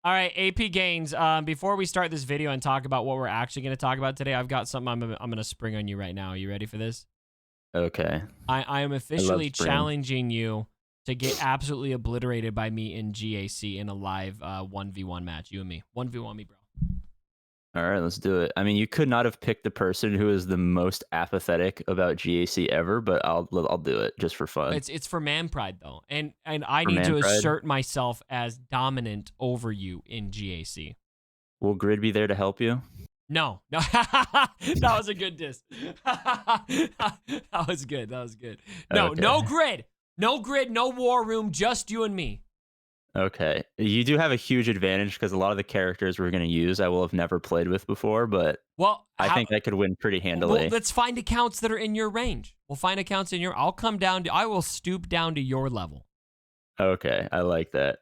All right, AP Gains. Before we start this video and talk about what we're actually going to talk about today, I've got something I'm going to spring on you right now. Are you ready for this? Okay. I am I love officially spring. challenging you to get absolutely obliterated by me in GAC in a live 1v1 match. You and me. 1v1 me, bro. All right, let's do it. I mean, you could not have picked the person who is the most apathetic about GAC ever, but I'll do it just for fun. It's for man pride though, and I For need man to pride. assert myself as dominant over you in GAC. Will Grid be there to help you? No, that was a good diss. That was good. That was good. No, Okay. no grid, no war room, just you and me. Okay. You do have a huge advantage because a lot of the characters we're going to use I will have never played with before, but Well, I think I could win pretty handily. Well, let's find accounts that are in your range. We'll find accounts in your. I will stoop down to your level. Okay, I like that.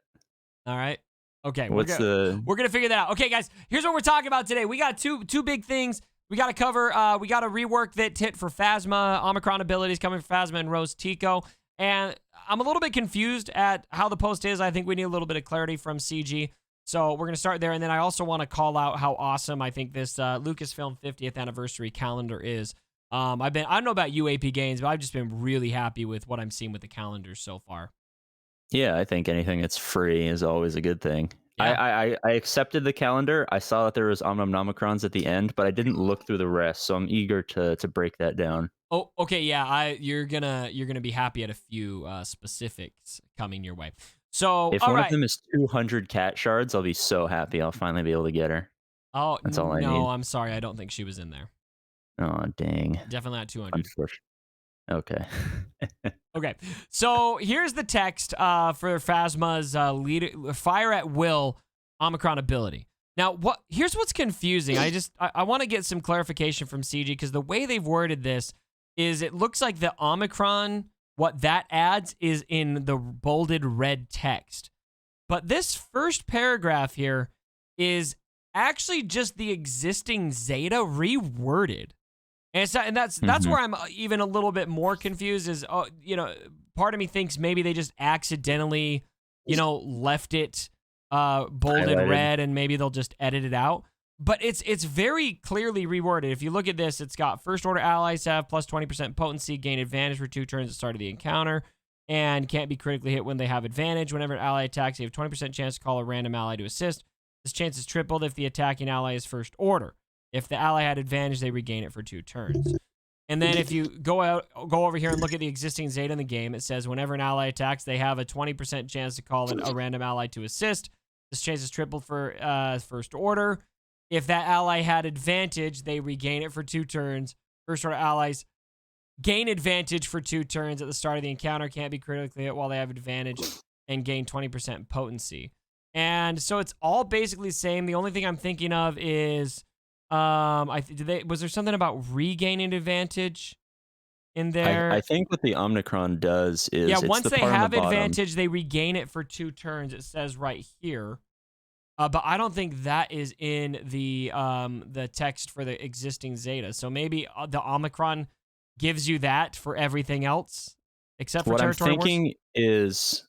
All right. Okay. We're gonna figure that out. Okay, guys. Here's what we're talking about today. We got two big things we got to cover. We got a rework that hit for Phasma, Omicron abilities coming for Phasma and Rose Tico. And I'm a little bit confused at how the post is. I think we need a little bit of clarity from CG. So we're going to start there. And then I also want to call out how awesome I think this Lucasfilm 50th anniversary calendar is. I don't know about you, AP Gains, but I've just been really happy with what I'm seeing with the calendars so far. Yeah, I think anything that's free is always a good thing. Yeah. I accepted the calendar. I saw that there was Omicrons at the end, but I didn't look through the rest, so I'm eager to break that down. Oh, okay, yeah. You're gonna be happy at a few specifics coming your way. So, If one of them is 200 cat shards, I'll be so happy. I'll finally be able to get her. Oh, that's all I need. No, I'm sorry. I don't think she was in there. Oh, dang. Definitely not 200. Unfortunate. Okay. Okay. So here's the text for Phasma's fire at will Omicron ability. Now, here's what's confusing. I want to get some clarification from CG because the way they've worded this is it looks like the Omicron, what that adds is in the bolded red text. But this first paragraph here is actually just the existing Zeta reworded. And that's where I'm even a little bit more confused is, part of me thinks maybe they just accidentally, left it bolded red and maybe they'll just edit it out. But it's very clearly reworded. If you look at this, it's got first order allies have plus 20% potency, gain advantage for 2 turns at the start of the encounter, and can't be critically hit when they have advantage. Whenever an ally attacks, you have 20% chance to call a random ally to assist. This chance is tripled if the attacking ally is first order. If the ally had advantage, they regain it for 2 turns. And then if you go over here and look at the existing Zeta in the game, it says whenever an ally attacks, they have a 20% chance to call a random ally to assist. This chance is tripled for first order. If that ally had advantage, they regain it for 2 turns. First order allies gain advantage for 2 turns at the start of the encounter, can't be critically hit while they have advantage, and gain 20% potency. And so it's all basically the same. The only thing I'm thinking of is... was there something about regaining advantage in there? I think what the Omicron does is once they have advantage, they regain it for 2 turns. It says right here, but I don't think that is in the text for the existing Zeta. So maybe the Omicron gives you that for everything else except for territory wars? What I'm thinking is.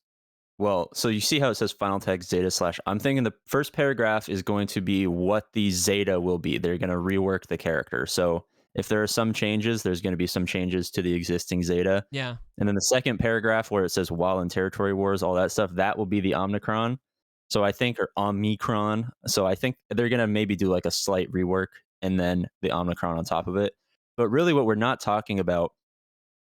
Well, so you see how it says final text Zeta / I'm thinking the first paragraph is going to be what the Zeta will be. They're going to rework the character. So if there are some changes, there's going to be some changes to the existing Zeta. Yeah. And then the second paragraph where it says while in territory wars, all that stuff, that will be the Omicron. So I think, or Omicron. So I think they're going to maybe do like a slight rework and then the Omicron on top of it. But really what we're not talking about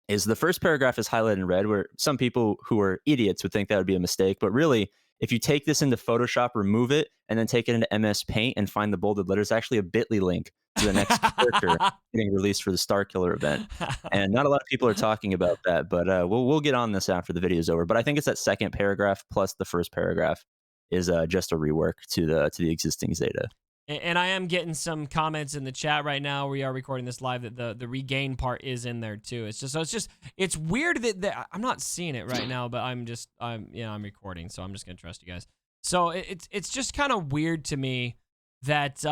is the first paragraph is highlighted in red, where some people who are idiots would think that would be a mistake. But really, if you take this into Photoshop, remove it, and then take it into MS Paint and find the bolded letters, actually a bit.ly link to the next character getting released for the Star Killer event. And not a lot of people are talking about that, but we'll get on this after the video is over. But I think it's that second paragraph plus the first paragraph is just a rework to the existing Zeta. And I am getting some comments in the chat right now. We are recording this live that the regain part is in there too. It's weird that I'm not seeing it right now, but I'm recording, so I'm just gonna trust you guys. So it's just kind of weird to me that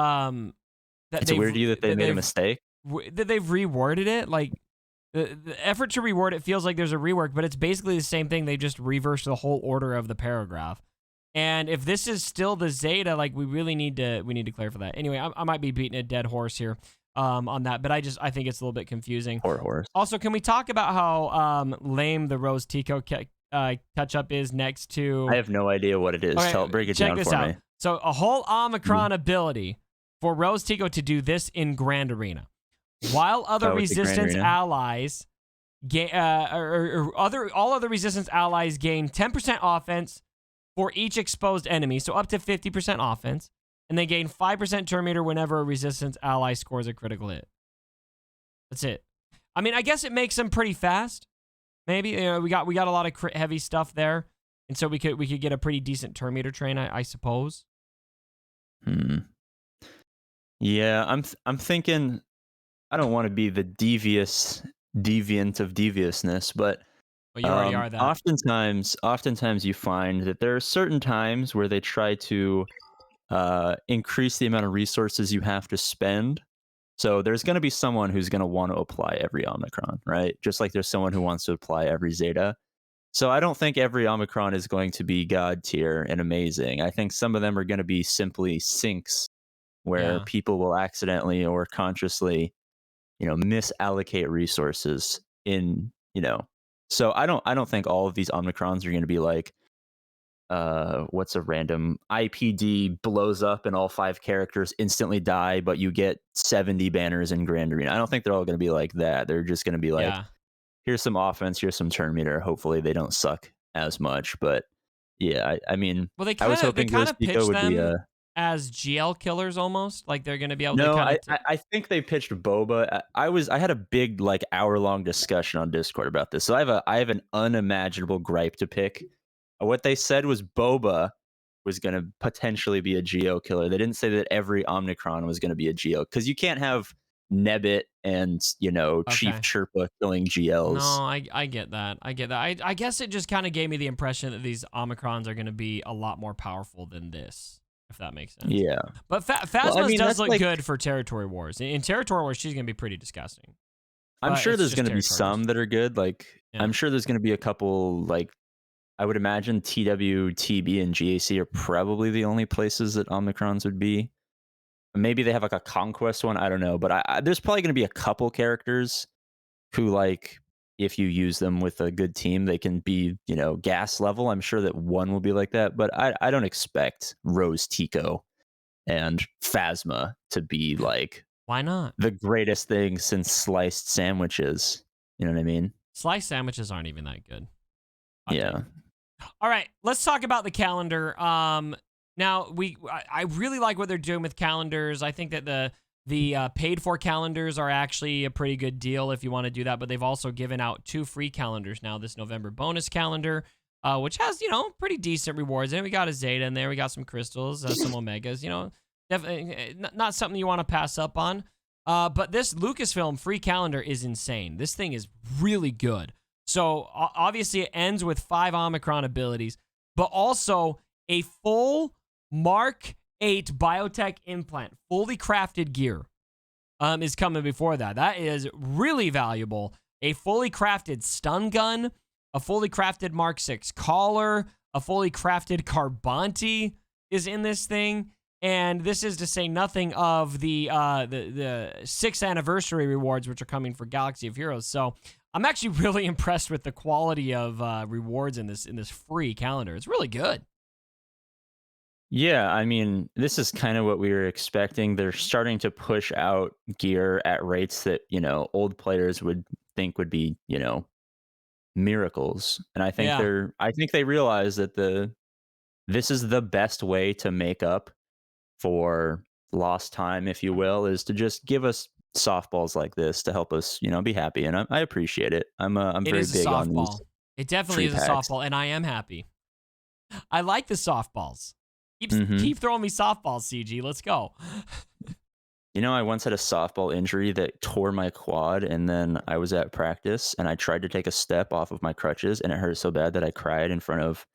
it's weird to you that they made a mistake, that they've reworded it. Like the effort to reword it feels like there's a rework, but it's basically the same thing. They just reversed the whole order of the paragraph. And if this is still the Zeta, like we really need to clarify that. Anyway, I might be beating a dead horse here on that, but I think it's a little bit confusing. Poor horse. Also, can we talk about how lame the Rose Tico touch up is next to? I have no idea what it is. Okay, Break it check down this for out. me. So a whole Omicron ability for Rose Tico to do this in Grand Arena, while other it's a Grand resistance Arena? allies all other resistance allies gain 10% offense for each exposed enemy, so up to 50% offense, and they gain 5% turn meter whenever a resistance ally scores a critical hit. That's it. I mean, I guess it makes them pretty fast. Maybe we got a lot of crit heavy stuff there, and so we could get a pretty decent turn meter train, I suppose. Yeah, I'm thinking. I don't want to be the deviant of deviousness, but Well, you already are that. oftentimes you find that there are certain times where they try to increase the amount of resources you have to spend. So there's going to be someone who's going to want to apply every Omicron, right? Just like there's someone who wants to apply every Zeta. So I don't think every Omicron is going to be God tier and amazing. I think some of them are going to be simply sinks where people will accidentally or consciously, misallocate resources in, So I don't think all of these Omicrons are going to be like, what's a random IPD blows up and all 5 characters instantly die, but you get 70 banners in Grand Arena. I don't think they're all going to be like that. They're just going to be like, here's some offense, here's some turn meter. Hopefully they don't suck as much. But yeah, I mean, well, I was hoping kind of pitched would them be as GL killers almost, like they're going to be able no, to kind I think they pitched Boba. I had a big hour-long discussion on Discord about this. So I have an unimaginable gripe to pick. What they said was Boba was going to potentially be a Geo killer. They didn't say that every Omicron was going to be a Geo, because you can't have Nebbit and Chief Chirpa killing GLs. No, I get that. I guess it just kind of gave me the impression that these Omicrons are going to be a lot more powerful than this, if that makes sense. Yeah. But Phasma's does look good for Territory Wars. In Territory Wars, she's going to be pretty disgusting. I'm sure there's going to be some that are good. I'm sure there's going to be a couple, I would imagine TW, TB, and GAC are probably the only places that Omicrons would be. Maybe they have a Conquest one. I don't know. But there's probably going to be a couple characters who, if you use them with a good team, they can be, gas level. I'm sure that one will be like that. But I don't expect Rose Tico and Phasma to be why not? The greatest thing since sliced sandwiches. You know what I mean? Sliced sandwiches aren't even that good. Yeah. All right, let's talk about the calendar. Now I really like what they're doing with calendars. I think that the paid for calendars are actually a pretty good deal if you want to do that. But they've also given out 2 free calendars now. This November bonus calendar, which has pretty decent rewards. And we got a Zeta in there. We got some crystals, some Omegas. Definitely not something you want to pass up on. But this Lucasfilm free calendar is insane. This thing is really good. So obviously it ends with 5 Omicron abilities, but also a full Mark 8 biotech implant, fully crafted gear, is coming before that. That is really valuable. A fully crafted stun gun, a fully crafted Mark 6 collar, a fully crafted Carbonti is in this thing. And this is to say nothing of the 6th anniversary rewards, which are coming for Galaxy of Heroes. So I'm actually really impressed with the quality of rewards in this free calendar. It's really good. Yeah, I mean, this is kind of what we were expecting. They're starting to push out gear at rates that, old players would think would be, miracles. And I think they realize that this is the best way to make up for lost time, if you will, is to just give us softballs like this to help us, be happy. And I appreciate it. I'm very big on these. It definitely is a softball, and I am happy. I like the softballs. Keep throwing me softballs, CG. Let's go. I once had a softball injury that tore my quad, and then I was at practice and I tried to take a step off of my crutches, and it hurt so bad that I cried in front of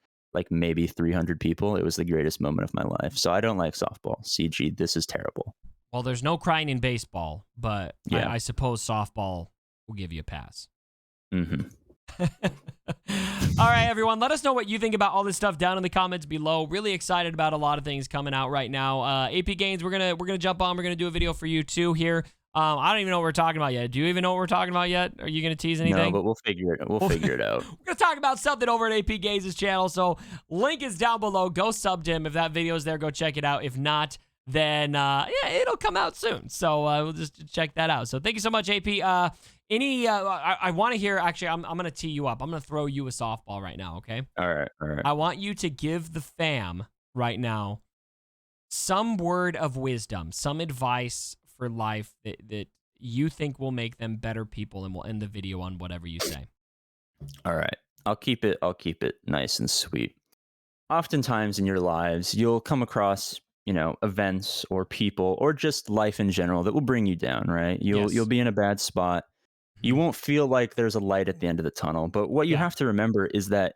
maybe 300 people. It was the greatest moment of my life. So I don't like softball. CG, this is terrible. Well, there's no crying in baseball, but yeah. I suppose softball will give you a pass. Mm-hmm. All right, everyone. Let us know what you think about all this stuff down in the comments below. Really excited about a lot of things coming out right now. AP Gains, we're gonna jump on. We're gonna do a video for you too here. I don't even know what we're talking about yet. Do you even know what we're talking about yet? Are you gonna tease anything? No, but we'll figure it. We'll figure it out. We're gonna talk about something over at AP Gains' channel. So link is down below. Go sub to him. If that video is there, go check it out. If not, then yeah, it'll come out soon. So we'll just check that out. So thank you so much, AP. I want to hear. Actually, I'm gonna tee you up. I'm gonna throw you a softball right now. Okay. All right. I want you to give the fam right now some word of wisdom, some advice for life that you think will make them better people, and we'll end the video on whatever you say. All right. I'll keep it nice and sweet. Oftentimes in your lives, you'll come across, events or people or just life in general that will bring you down, right? You'll be in a bad spot. You won't feel like there's a light at the end of the tunnel. But what you have to remember is that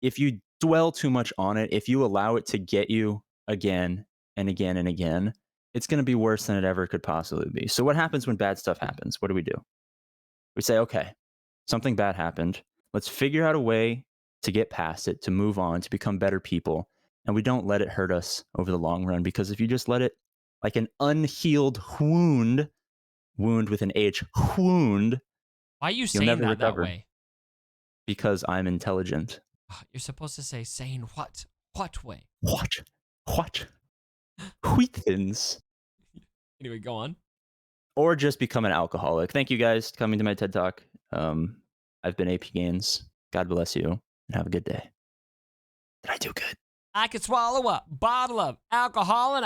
if you dwell too much on it, if you allow it to get you again and again and again, it's going to be worse than it ever could possibly be. So what happens when bad stuff happens? What do? We say, okay, something bad happened. Let's figure out a way to get past it, to move on, to become better people. And we don't let it hurt us over the long run, because if you just let it, like an unhealed wound with an H, wound. Why are you saying that way? Because I'm intelligent. You're supposed to say saying what? What way? What? Wheat thins. Anyway, go on. Or just become an alcoholic. Thank you guys for coming to my TED Talk. I've been AP Gains. God bless you, and have a good day. Did I do good? I could swallow a bottle of alcohol and